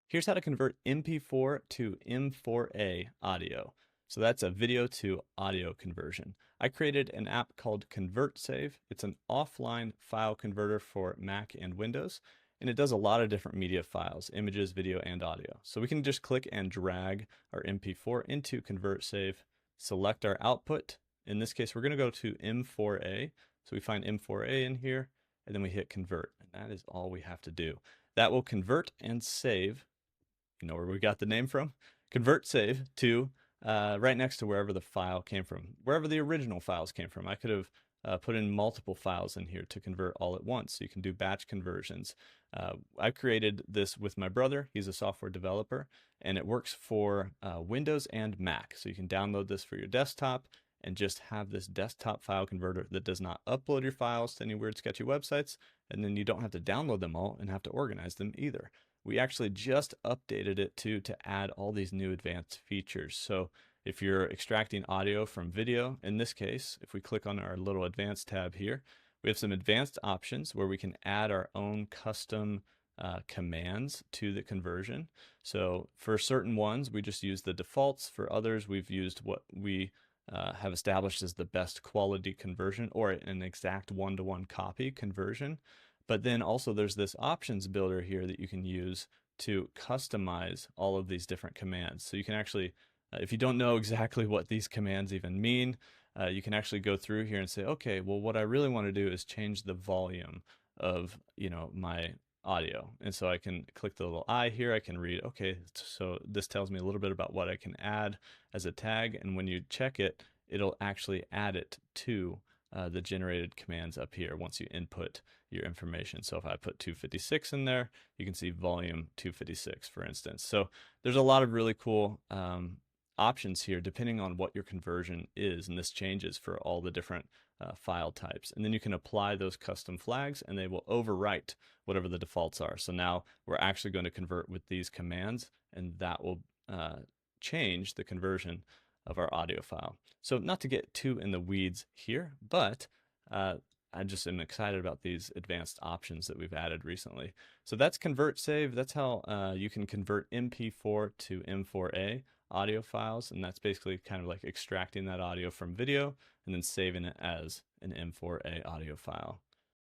Here's how to convert MP4 to M4A audio. So that's a video to audio conversion. I created an app called ConvertSave. It's an offline file converter for Mac and Windows, and it does a lot of different media files, images, video, and audio. So we can just click and drag our MP4 into ConvertSave, select our output. In this case, we're going to go to M4A. So we find M4A in here, and then we hit convert. And that is all we have to do. That will convert and save, you know where we got the name from? ConvertSave to right next to wherever the file came from, wherever the original files came from. I could have put in multiple files in here to convert all at once. So you can do batch conversions. I created this with my brother. He's a software developer, and it works for Windows and Mac. So you can download this for your desktop and just have this desktop file converter that does not upload your files to any weird sketchy websites, and then you don't have to download them all and have to organize them either. We actually just updated it to add all these new advanced features. So if you're extracting audio from video, in this case, if we click on our little advanced tab here, we have some advanced options where we can add our own custom commands to the conversion. So for certain ones, we just use the defaults. For others, we've used what we have established as the best quality conversion, or an exact one-to-one copy conversion. But then also there's this options builder here that you can use to customize all of these different commands. So you can actually, if you don't know exactly what these commands even mean, you can actually go through here and say, okay, well, what I really want to do is change the volume of, my audio. And so I can click the little I here. I can read, okay, so this tells me a little bit about what I can add as a tag. And when you check it, it'll actually add it to the generated commands up here once you input your information. So if I put 256 in there, you can see volume 256, for instance. So there's a lot of really cool options here depending on what your conversion is, and this changes for all the different file types. And then you can apply those custom flags and they will overwrite whatever the defaults are. So now we're actually going to convert with these commands, and that will change the conversion of our audio file. So not to get too in the weeds here, but I just am excited about these advanced options that we've added recently. So that's ConvertSave. That's how you can convert MP4 to M4A audio files, and that's basically kind of like extracting that audio from video and then saving it as an M4A audio file.